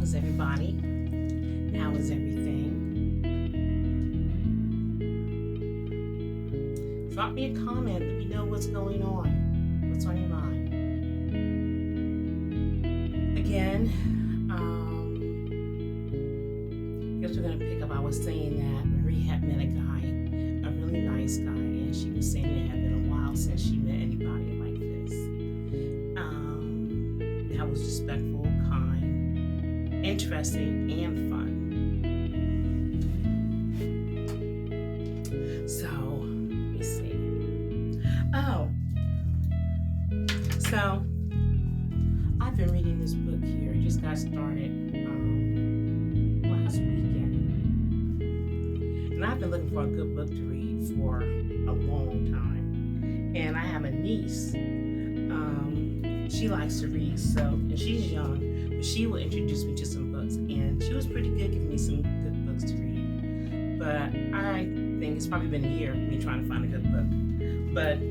is everybody? How is everything? Drop me a comment. Let me know what's going on. What's on your mind? Again, guess we're going to pick up. I was saying that Marie had met a guy, a really nice guy, and she was saying it had been a while since she met anybody like this. That was respectful, kind, interesting, and fun. So, let me see. Oh, so I've been reading this book here. It just got started last weekend. And I've been looking for a good book to read for a long time. And I have a niece. She likes to read, and she's young, but she will introduce me to some books. And she was pretty good giving me some good books to read. But I think it's probably been a year me trying to find a good book. But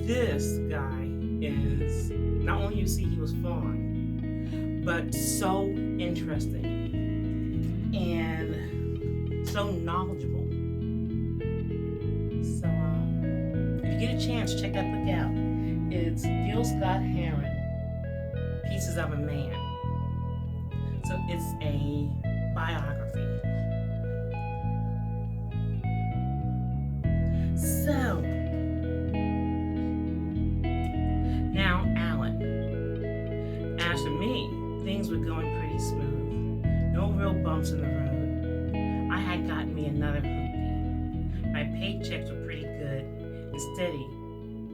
this guy is, not only you see he was fun, but so interesting and so knowledgeable. So if you get a chance, check that book out. It's Gil Scott Heron, Pieces of a Man. So it's a biography. So now Alan. As for me, things were going pretty smooth. No real bumps in the road. I had gotten me another hoopty. My paychecks were pretty good and steady,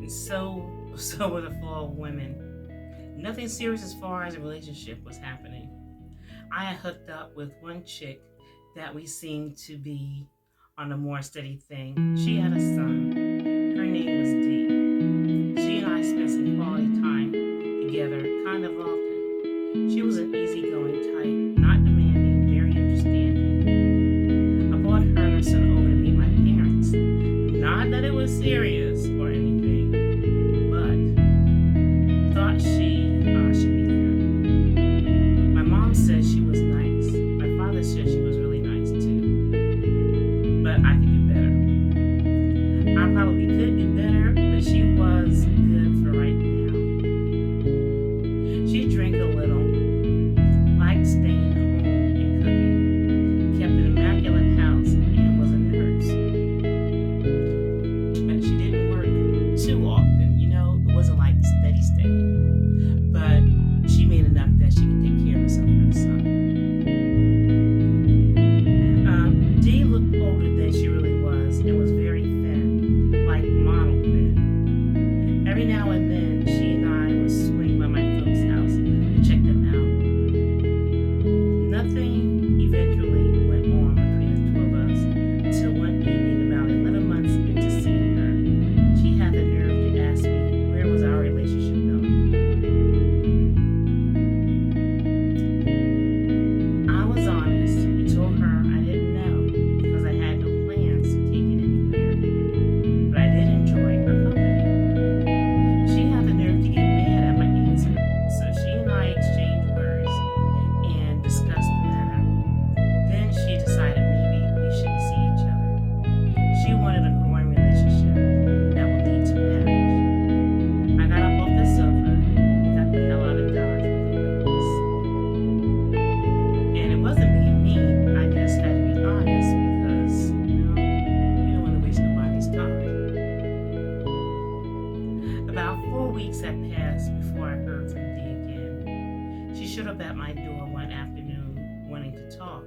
and so were the flow of women. Nothing serious as far as a relationship was happening. I had hooked up with one chick that we seemed to be on a more steady thing. She had a son. Her name was Dee. She and I spent some quality time together kind of often. She was an easygoing type, not demanding, very understanding. I brought her and her son over to meet my parents. Not that it was serious or anything, but thought she should meet them. My mom said she was nice. My father said she was really nice too. But I could do better. I probably could do better, but she was good for right now. She drank a little, liked staying home and cooking, kept an immaculate house, and was a nurse. But she didn't work too often, it wasn't like steady. But she made enough that she could take care of herself and her son. Dee looked older than she really was and was very thin, like model thin. Every now and then, she and I would swing by my folks' house to check them out. Nothing eventually went on between the two of us until one evening, about 11 months into seeing her, she had the nerve to ask me where was our relationship going. I was honest and told her I didn't know because I had no plans to take it anywhere, but I did enjoy her company. She had the nerve to get mad at my answer, so she and I exchanged words and discussed the matter. Then she decided maybe we shouldn't see each other. She wanted a growing relationship that would lead to marriage. I got up off the sofa and got the hell out of Dodge with this. And it wasn't being mean, I just had to be honest because, you don't want to waste nobody's time. About 4 weeks had passed before I heard from Dee again. She showed up at my door one afternoon wanting to talk.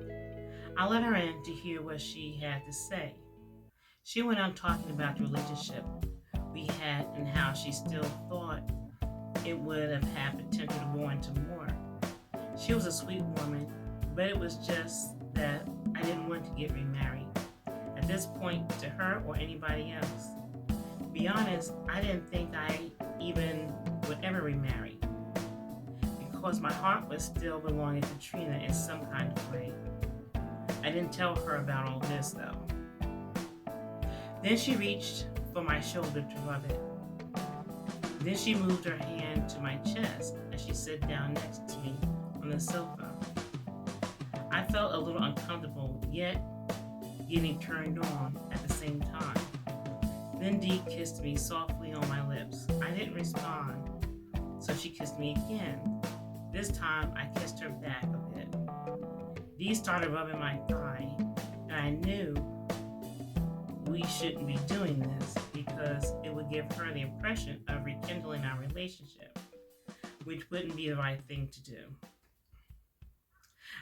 I let her in to hear what she had to say. She went on talking about the relationship we had and how she still thought it would have had potential to go into more. She was a sweet woman, but it was just that I didn't want to get remarried at this point to her or anybody else. To be honest, I didn't think I even would ever remarry because my heart was still belonging to Trina in some kind of way. I didn't tell her about all this though. Then she reached for my shoulder to rub it. Then she moved her hand to my chest as she sat down next to me on the sofa. I felt a little uncomfortable, yet getting turned on at the same time. Then Dee kissed me softly on my lips. I didn't respond, so she kissed me again. This time, I kissed her back a bit. Dee started rubbing my thigh, and I knew we shouldn't be doing this because it would give her the impression of rekindling our relationship, which wouldn't be the right thing to do.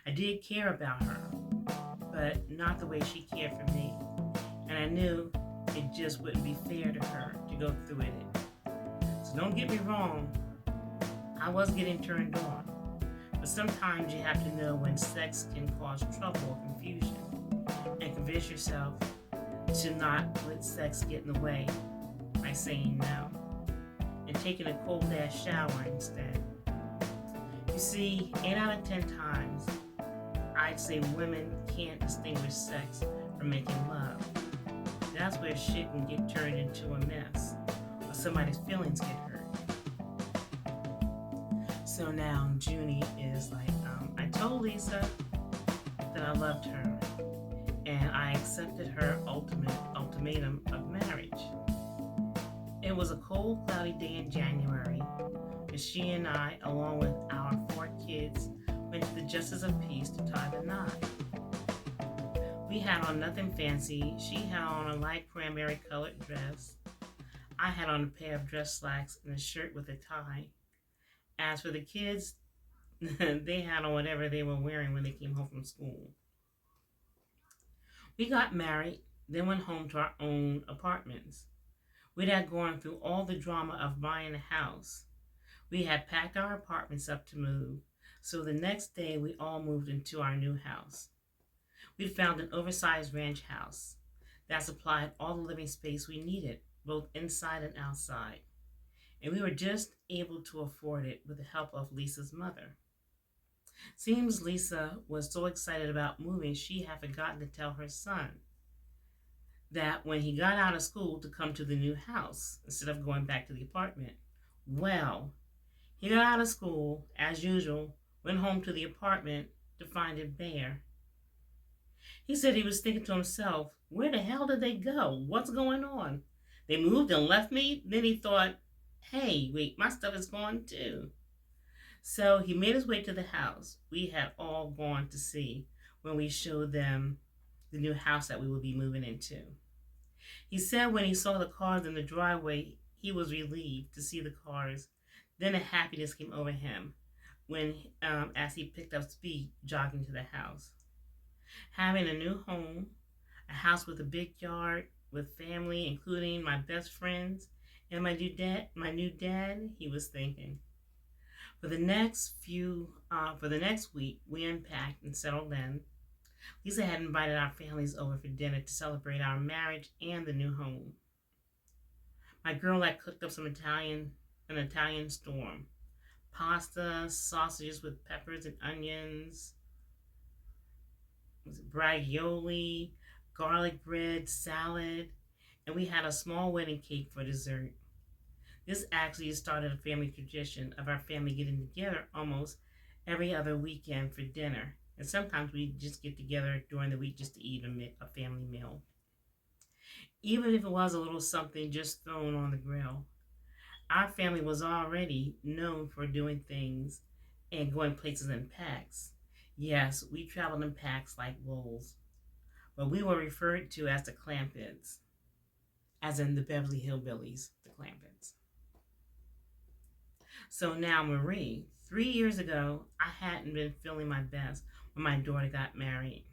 I did care about her, but not the way she cared for me, and I knew it just wouldn't be fair to her to go through it. So don't get me wrong, I was getting turned on, but sometimes you have to know when sex can cause trouble or confusion, and convince yourself to not let sex get in the way by saying no and taking a cold ass shower instead. You see, 8 out of 10 times, I'd say women can't distinguish sex from making love. That's where shit can get turned into a mess, or somebody's feelings get hurt. So now Junie is like, I told Lisa that I loved her, and I accepted her ultimatum of marriage. It was a cold, cloudy day in January, when she and I, along with our 4 kids, went to the Justice of Peace to tie the knot. We had on nothing fancy. She had on a light cranberry colored dress. I had on a pair of dress slacks and a shirt with a tie. As for the kids, they had on whatever they were wearing when they came home from school. We got married, then went home to our own apartments. We'd had gone through all the drama of buying a house. We had packed our apartments up to move, so the next day we all moved into our new house. We'd found an oversized ranch house that supplied all the living space we needed, both inside and outside. And we were just able to afford it with the help of Lisa's mother. Seems Lisa was so excited about moving, she had forgotten to tell her son that when he got out of school to come to the new house instead of going back to the apartment. Well, he got out of school, as usual, went home to the apartment to find it bare. He said he was thinking to himself, where the hell did they go? What's going on? They moved and left me? Then he thought, hey, wait, my stuff is gone too. So he made his way to the house we had all gone to see when we showed them the new house that we would be moving into. He said when he saw the cars in the driveway, he was relieved to see the cars. Then a happiness came over him when, as he picked up speed, jogging to the house. Having a new home, a house with a big yard, with family, including my best friends and my new dad, he was thinking. For the next week, we unpacked and settled in. Lisa had invited our families over for dinner to celebrate our marriage and the new home. My girl had cooked up an Italian storm. Pasta, sausages with peppers and onions, braciole, garlic bread, salad, and we had a small wedding cake for dessert. This actually started a family tradition of our family getting together almost every other weekend for dinner. And sometimes we just get together during the week just to eat a family meal. Even if it was a little something just thrown on the grill. Our family was already known for doing things and going places in packs. Yes, we traveled in packs like wolves, but we were referred to as the Clampetts, as in the Beverly Hillbillies, the Clampetts. So now, Marie, 3 years ago, I hadn't been feeling my best when my daughter got married.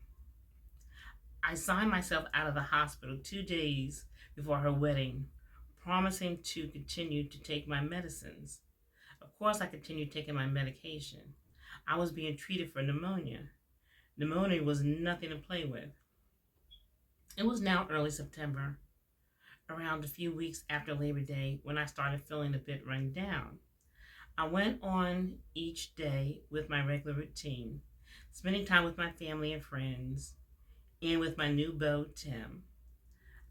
I signed myself out of the hospital 2 days before her wedding, promising to continue to take my medicines. Of course, I continued taking my medication. I was being treated for pneumonia. Pneumonia was nothing to play with. It was now early September, around a few weeks after Labor Day, when I started feeling a bit run down. I went on each day with my regular routine, spending time with my family and friends, and with my new beau, Tim.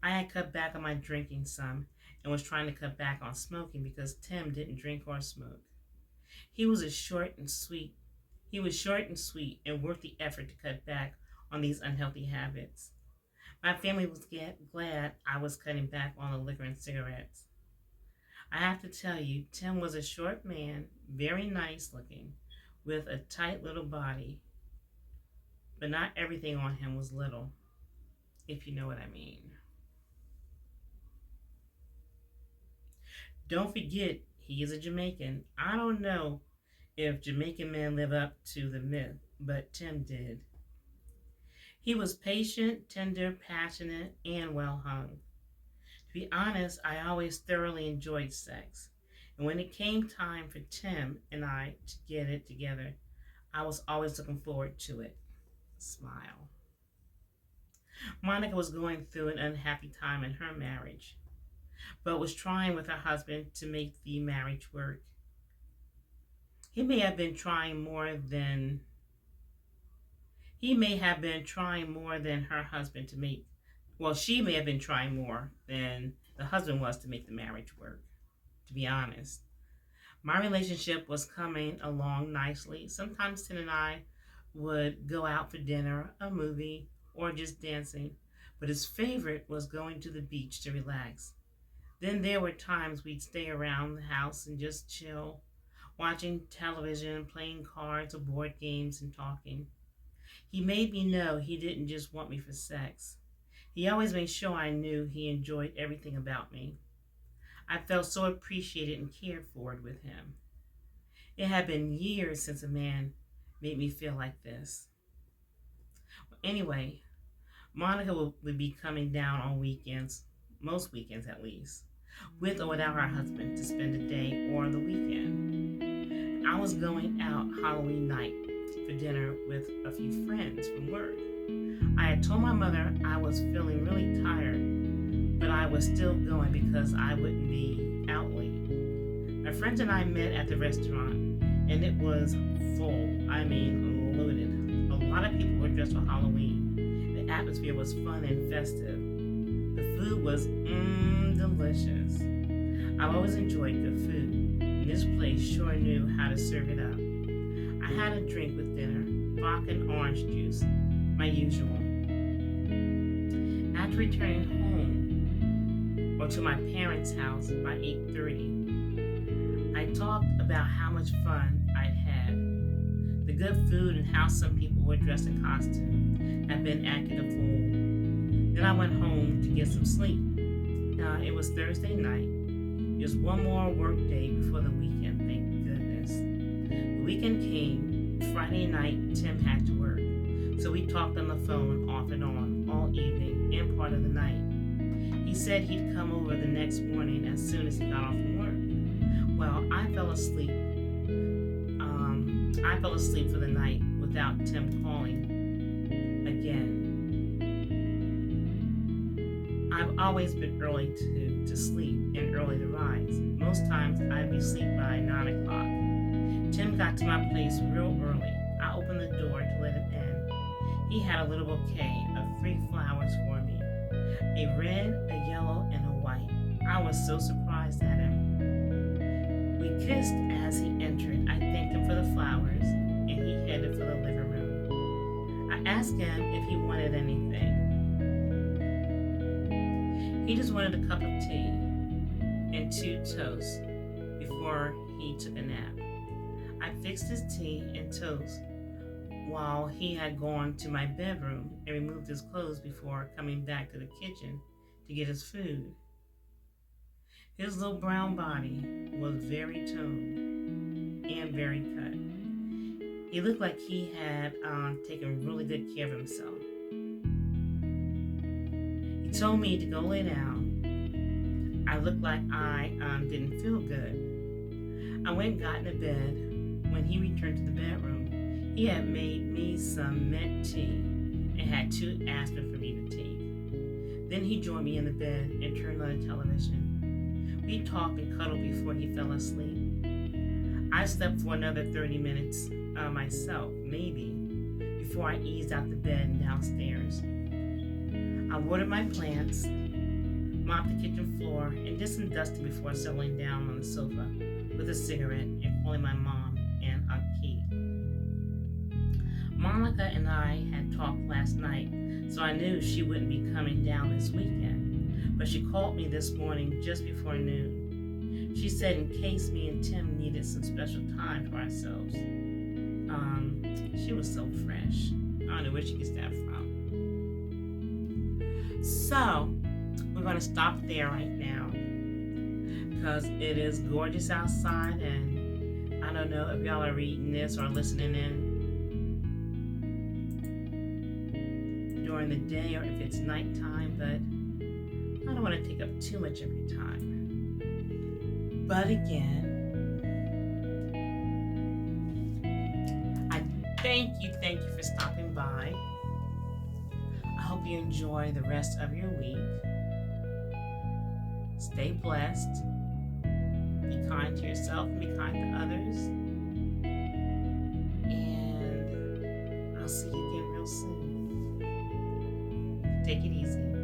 I had cut back on my drinking some and was trying to cut back on smoking because Tim didn't drink or smoke. He was a short and sweet He was short and sweet and worth the effort to cut back on these unhealthy habits. My family was glad I was cutting back on the liquor and cigarettes. I have to tell you, Tim was a short man, very nice looking, with a tight little body, but not everything on him was little, if you know what I mean. Don't forget, he is a Jamaican. I don't know if Jamaican men live up to the myth, but Tim did. He was patient, tender, passionate, and well hung. To be honest, I always thoroughly enjoyed sex. And when it came time for Tim and I to get it together, I was always looking forward to it. Smile. Monica was going through an unhappy time in her marriage, but was trying with her husband to make the marriage work. He may have been trying more than he may have been trying more than her husband to make, well, she may have been trying more than the husband was to make the marriage work, to be honest. My relationship was coming along nicely. Sometimes Tim and I would go out for dinner, a movie, or just dancing, but his favorite was going to the beach to relax. Then there were times we'd stay around the house and just chill, watching television, playing cards or board games, and talking. He made me know he didn't just want me for sex. He always made sure I knew he enjoyed everything about me. I felt so appreciated and cared for with him. It had been years since a man made me feel like this. Anyway, Monica would be coming down on weekends, most weekends at least, with or without her husband to spend a day or the weekend. I was going out Halloween night for dinner with a few friends from work. I had told my mother I was feeling really tired, but I was still going because I wouldn't be out late. My friends and I met at the restaurant, and it was full. I mean, loaded. A lot of people were dressed for Halloween. The atmosphere was fun and festive. The food was delicious. I've always enjoyed good food, and this place sure knew how to serve it up. I had a drink with dinner, vodka and orange juice, my usual. After returning home, or to my parents' house by 8:30, I talked about how much fun I'd had. The good food and how some people were dressed in costume had been acting a fool. Then I went home to get some sleep. It was Thursday night. Just one more work day before the weekend, thank goodness. The weekend came. Friday night, Tim had to work. So we talked on the phone off and on all evening and part of the night. He said he'd come over the next morning as soon as he got off from work. Well, I fell asleep. For the night without Tim calling again. I've always been early to sleep and early to rise. Most times I'd be asleep by 9 o'clock. Tim got to my place real early. I opened the door to let him in. He had a little bouquet of 3 flowers for me, a red, a yellow, and a white. I was so surprised at him. We kissed as he entered. I thanked him for the flowers, and he headed for the living room. I asked him if he wanted anything. He just wanted a cup of tea and 2 toasts before he took a nap. I fixed his tea and toast while he had gone to my bedroom and removed his clothes before coming back to the kitchen to get his food. His little brown body was very toned and very cut. He looked like he had taken really good care of himself. He told me to go lay down. I looked like I didn't feel good. I went and got into bed. When he returned to the bedroom, he had made me some mint tea and had 2 aspirin for me to take. Then he joined me in the bed and turned on the television. We talked and cuddled before he fell asleep. I slept for another 30 minutes myself, maybe, before I eased out the bed and downstairs. I watered my plants, mopped the kitchen floor, and did some dusting before settling down on the sofa with a cigarette and calling my mom and Aunt Kate. Monica and I had talked last night, so I knew she wouldn't be coming down this weekend. But she called me this morning just before noon. She said in case me and Tim needed some special time for ourselves. She was so fresh. I don't know where she gets that from. So, we're going to stop there right now because it is gorgeous outside, and I don't know if y'all are reading this or listening in during the day or if it's nighttime, but I don't want to take up too much of your time. But again, I thank you for stopping by. I hope you enjoy the rest of your week. Stay blessed. Be kind to yourself and be kind to others. And I'll see you again real soon. Take it easy.